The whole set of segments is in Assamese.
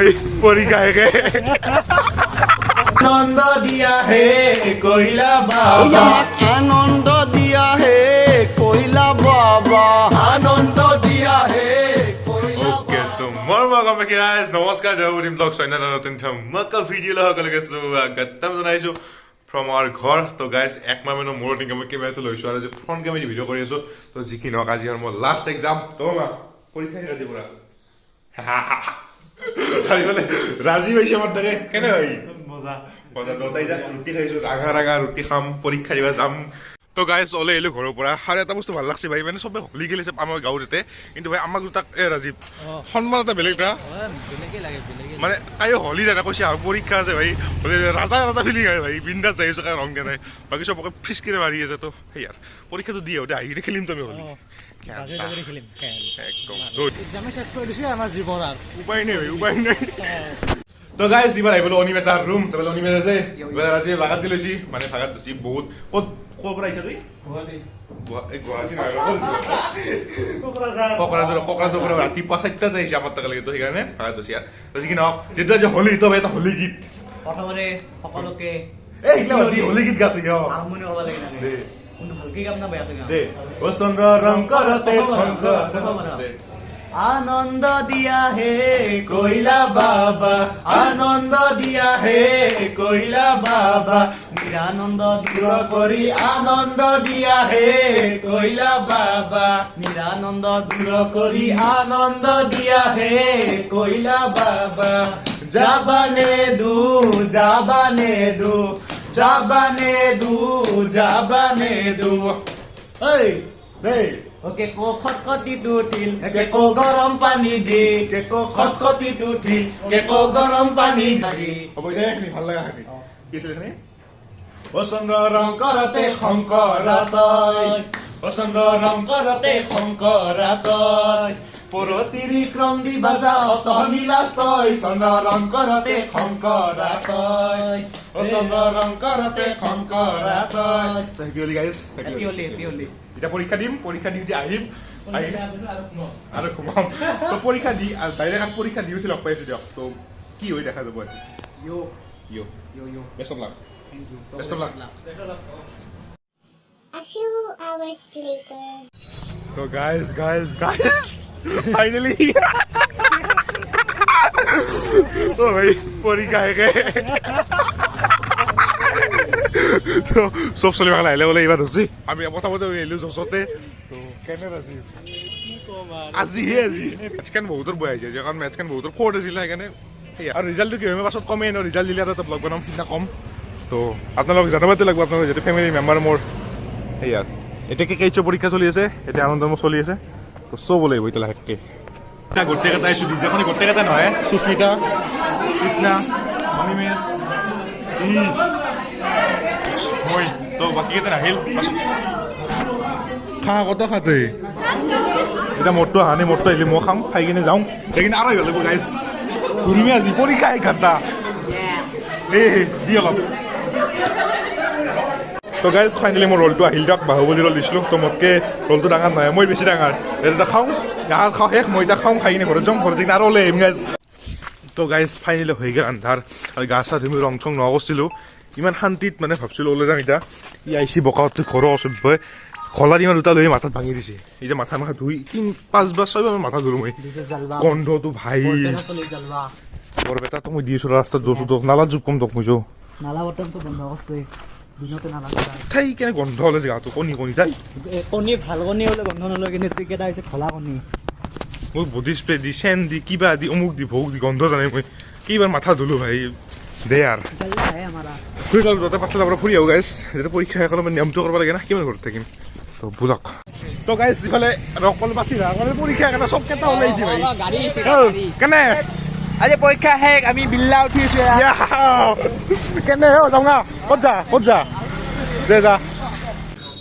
ভাই পরীক্ষা হে আনন্দ দিয়া হে কইলা বাবা আনন্দ দিয়া হে কইলা বাবা আনন্দ দিয়া হে ওকে তো মৰম গাইজ নমস্কাৰ দেৱদিন ব্লগ চয়না নতুন ধমাকা ভিডিঅ' সকলোকে স্বাগতম জনাইছো ফ্ৰম আৱাৰ ঘৰ তো গাইজ একমাহ মানৰ মূৰত মই কেমেৰাটো লৈছো আৰু ফ্ৰণ্ট কেমেৰা ভিডিঅ' কৰি আছো তো যিকি নহওক আজি আৰু মোৰ লাষ্ট এক্সাম তো পৰীক্ষা শেষ আজি পৰা ৰাজি পাইছে আমাৰ দৰে কেনে হয় মজা মজা দুটাই ৰুটি খাইছো ডাঙৰ ডাঙৰ ৰুটি খাম পৰীক্ষা দিব যাম তো গাইজ ওলাই আহিলো ঘৰৰ পৰা আৰু এটা বস্তু ভাল লাগছে ভাই মানে চবে হলি গেলিছে আমাৰ গাঁৱত এতে কিন্তু ভাই আমাক দুটাক ৰাজীৱ সন্মান এটা বেলেগ এটা মানে তাই হলি দাদা কৈছে আৰু পৰীক্ষা আছে ভাই ৰাজা ৰাজা ফিলিং হয় ভাই বিন্দাছ যাই আছো কাৰণ ৰং দিয়া নাই বাকী চবকে ফিচকিৰে মাৰি আছে তো সেই আৰু পৰীক্ষাটো দি আহোঁতে আহি খেলিম তুমি হলি উপায় নাই ভাই উপায় নাই তো গাইজ এবাৰ আহিবলৈ অনিমেষ আৰু ৰুম তাৰপৰা অনিমেষ আছে আজি ভাগাত দি লৈছি মানে ভাগাত দিছি বহুত ক'ত ক'ৰ পৰা আহিছা তুই কোকৰাঝাৰৰ পৰা ৰাতিপুৱা 4টাত আহিছে আমাৰ তালৈকে তো সেইকাৰণে ভাগাত দিছি আৰু যি কি নহওক যিটো আজি হলি তো এটা হলি গীত প্ৰথমতে সকলোকে হলি গীত গাতি আৰম্ভণি হ'ব লাগে না কিন্তু ভালকে গাম না বেয়াতে গাম দে ও চন্দ্ৰ ৰং কৰতে আনন্দ দিয়া হে কইলা বাবা আনন্দ দিয়া হে কইলা বাবা নিৰানন্দ দূৰ কৰি আনন্দ দিয়া হে কইলা বাবা নিৰানন্দ দূৰ কৰি আনন্দ দিয়া হে কইলা বাবা যাবানে দু যাবানে দু যাবানে দু যাবানে দু এই দেই ওকে কো খটখটি দুটিল কে কো গৰম পানী দি কে কো খটখটি দুটিল কে কো গৰম পানী দি হ'ব দে এখিনি ভাল লগা হেনি কি আছিল এখিনি ও চন্দ্ৰ ৰং কৰতে শংকৰাতয় বসন্ত ৰং কৰতে শংকৰাতয় পৰতিৰি ক্ৰম দি বাজা অতনিলাস্তয় চন্দ্ৰ ৰং কৰতে শংকৰাতয় বসন্ত ৰং কৰতে শংকৰাতয় হেপি হলি গাইজ হেপি হলি এটা পৰীক্ষা দিম পৰীক্ষা দি আহিম আৰু ঘুমাম তো পৰীক্ষা দি ডাইৰেক্ট পৰীক্ষা দি উঠি লগ পাইছো দিয়ক তো কি হৈ দেখা যাব আজি ইয়ো best of luck thank you best of luck A few hours later. তো গাইজ ফাইনালি ও ভাই পৰীক্ষা শেষে তো চব চলি ভাল আহিলে বোলে এইবাৰ ধৰছি আমি প্ৰথমতে আহিলো জচতে তো কেনে ৰাজীৱ আজিহে মেটচখন বহুতৰ বৈ আহিছে কাৰণ মেটচখন বহুতৰ ফ'ৰ্ট হৈছিলে সেইকাৰণে আৰু ৰিজাল্টটো কি হয় মই পাছত কমেই ন ৰিজাল্ট দিলে আৰু এটা ব্লগ বনাম সিদিনা কম তো আপোনালোক জানিবতো লাগিব আপোনালোক যিহেতু ফেমিলি মেম্বাৰ মোৰ সেয়া এতিয়া কেইচ পৰীক্ষা চলি আছে এতিয়া আনন্দ মোৰ চলি আছে তো চব লাগিব এতিয়া লাহেকৈ এতিয়া গোটেইকেইটা আহিছোঁ ডিজেখনি গোটেইকেইটা নহয় সুস্মিতা কৃষ্ণা অনিমেষ মই তো বাকীকেইটা নাহিল খা কত খাতে এতিয়া মোৰটো অহা নাই মোৰটো আহিলে মই খাম খাই কিনে যাওঁ যাই কিনে আৰু আহিব লাগিব গাইজ ঘূৰিমে আজি পৰীক্ষা এঘাৰটা দি অলপ তো গাইজ ফাইনেলি মোৰ ৰলটো আহিল দিয়ক বাহুবলী ৰল দিছিলোঁ তো মোতকৈ ৰলটো ডাঙৰ নহয় মই বেছি ডাঙৰ এতিয়া খাওঁ খাওঁ শেষ মই এতিয়া খাওঁ খাই কিনে ঘৰত যাওঁ ঘৰত যাই কিনে আৰু ওলাই আহিম গাইজ তো গাইজ ফাইনেলি হৈ গ'ল আন্ধাৰ আৰু গা চা ধুই ৰং চং নকৰিছিলোঁ ইমান শান্তিত মানে ভাবছিলোঁ ওলাই যাম এতিয়া ই আহিছে বকাহঁতে ঘৰৰ অসভ্যই খলা দিমাৰ দুটা লৈ মাথাত ভাঙি দিছে এতিয়া মাথা ধুই 5-6 বাৰ মাথা ধুলো মই গন্ধটো ভাই বৰপেটাটো মই দি আছোঁ ৰাস্তাত জোৰছোঁ তোক নালা জোপ কম তোক মই যাওঁ নালা বৰ্তন চব বন্ধ কৰিছে দিনতে নালা ঠাই কেনে গন্ধ হ'লে জেগাটো কণী তাই কণী ভাল কণী হ'লে গন্ধ নলয় কিন্তু কেইটা হৈছে খোলা কণী মই বডি স্প্ৰে দি চেন দি কিবা দি অমুক দি ভোগ দি গন্ধ জানে মই কেইবাৰ মাথা ধুলো ভাই দে আৰু ফুৰি যাওঁ য'তে পাছলা পৰা ফুৰি আহোঁ গাইজ যেতিয়া পৰীক্ষা শেষ হ'লে নিয়মটো কৰিব লাগে না কিমান ঘৰত থাকিম তো বুলক তো গাইজ ইফালে অকল বাচি পৰীক্ষা কাৰণে চব কেইটা ওলাইছে ভাই কেনে আজি পৰীক্ষা শেষ আমি বিল্লা উঠিছো কেনে যাওঁ না ক'ত যা দে যা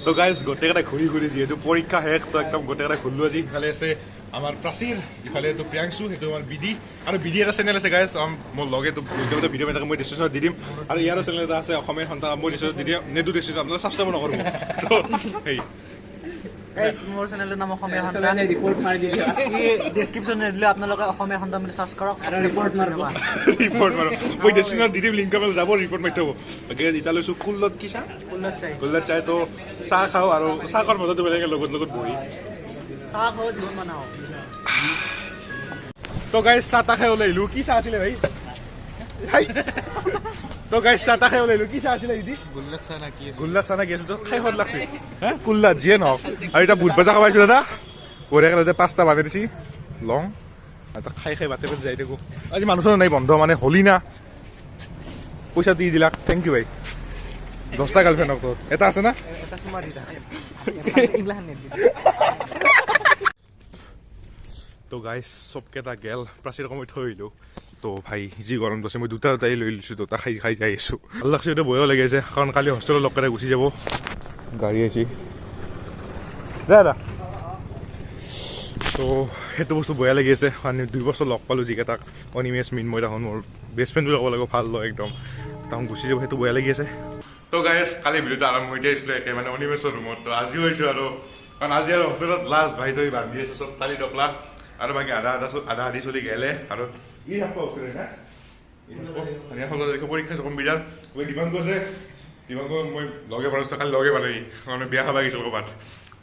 তো গাইজ গোটেইকেইটা ঘূৰি যিহেতু পৰীক্ষা শেষ তো একদম গোটেইকেইটা ঘূৰিলোঁ আজি ইফালে আছে আমাৰ প্ৰাচীৰ ইফালে তো প্ৰিয়াংশু সেইটো আমাৰ বিডি আৰু বিডি এটা চেনেল আছে গাইজ মোৰ লগে তো ভিডিঅ' এটা মই ডিছক্ৰিপশ্যনত দি দিম আৰু ইয়াৰো চেনেল এটা আছে অসমীয়া সন্তান মই ডিছক্ৰিপশ্যনত দি দিম নেদু ডিছক্ৰিপশ্যন আপোনালোকে ছাবস্ক্ৰাইব নকৰিব তো সেই গাইজ মোৰ চেনেলৰ নাম অসমীয়া সন্তান ৰিপৰ্ট মাৰি দিলোঁ ডেছক্ৰিপশ্যন নিদিলেও আপোনালোকে অসমীয়া সন্তান বুলি চাৰ্চ কৰক ৰিপৰ্ট মাৰিব ৰিপৰ্ট মাৰো মই ডেষ্টিনেশ্যনত দি দিম লিংক যাব ৰিপৰ্ট মাৰি থ'ব বাকী এতিয়া লৈছোঁ কুল্লত কি চাহ কুল্লত চাই তো চাহ খাওঁ আৰু চাহ খোৱাৰ মজাটো বেলেগে লগত লগত বহি চাহ খাওঁ জীৱন বনাওঁ তো গাইজ চাহ তাহ খাই ওলাইলোঁ কি চাহ আছিলে ভাই তো গাইজ চাহ তাহ খাই ওলাইলোঁ কি চাহ আছিলে ইদি গুল্লাক চাহ না কি আছিল তো খাই সোৱাদ লাগছে হা কুল্লাত যিয়ে নহওক আৰু এতিয়া বুট ভাজা খাবাইছোঁ দাদা বঢ়িয়াকৈ 5টা বাজে দিছি লং আৰু খাই খাই বাটে বাটে যাই থাকোঁ আজি মানুহ চানুহ নাই বন্ধ মানে হলি না পইচা দি দিলাক থেংক ইউ ভাই 10টা গাৰ্লফ্ৰেণ্ডক তোৰ এটা আছে না তো গাইজ চবকেইটা গেল প্ৰাচীৰ কমাই থৈ আহিলোঁ তো ভাই যি গৰম দিছে মই দুটা লৈ লৈছোঁ দুটা খাই খাই যাই আছোঁ ভাল লাগছে এতিয়া বয়ো লাগি আছে কাৰণ কালি হোষ্টেলত লগ কেইটা গুচি যাব গাড়ী আহিছে দাদা তো সেইটো বস্তু বেয়া লাগি আছে কাৰণ 2 বছৰ লগ পালোঁ যিকেইটাক অনিমেষ মিনময় তাহোন মোৰ বেষ্ট ফ্ৰেণ্ড বুলি ক'ব লাগিব ভাল লয় একদম তাহোন গুচি যাব সেইটো বেয়া লাগি আছে তো গাইজ কালি ভিডিঅ'টো আৰম্ভ হৈ আহিছিলোঁ একে মানে অনিমেষৰ ৰুমত তো আজিও আহিছোঁ আৰু কাৰণ আজি আৰু হোষ্টেলত লাষ্ট ভাই তই বান্ধি আছোঁ চব কালি টকলা আৰু বাকী আধা আধি চলি গেলে আৰু ই থাকব হোষ্টেলে না পৰীক্ষা কম বিজাৰ দিবাংক আছে দিবাংক মই লগে পালোঁ কালি লগে পালোঁ কাৰণ বিয়া খাব গৈছিলোঁ ক'ৰবাত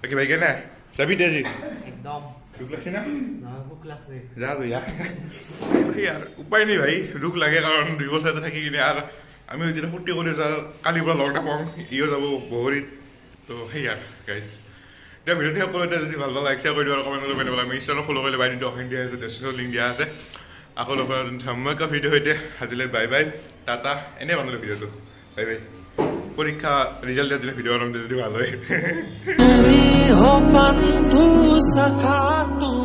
বাকী ভাইকে নাই যাবি দে আজি একদম দুখ লাগছে না ভোক লাগছে যা তো ইয়াৰ সেই আৰু উপায় নাই ভাই দুখ লাগে কাৰণ 2 বছৰ এটা থাকি কিনে আৰু আমি যেতিয়া ফূৰ্তি কৰি আছোঁ আৰু কালিৰ পৰা লগ নাপাওঁ ইও যাব বহৰিত তো সেই আৰু গাইজ এতিয়া ভিডিঅ'টো শেষ কৰোঁ এতিয়া যদি ভাল লাইক শ্বেয়াৰ কৰি দিওঁ আৰু কমেণ্ট কৰি পেলাই আমি ইনষ্টাগ্ৰাম ফ'ল' কৰিলে বাইদেউ অসীম দিয়া আছে ডেষ্টিনেশ্যন লিংক দিয়া আছে আকৌ লগ পাম ধুনীয়া ভিডিঅ' সৈতে আজিলৈ বাই বাই টাটা এনেই বনালোঁ ভিডিঅ'টো বাই বাই পৰীক্ষা ৰিজাল্ট দিয়া দিলে ভিডিঅ' বনাম যদি ভাল হয় हो बंधु सखा तू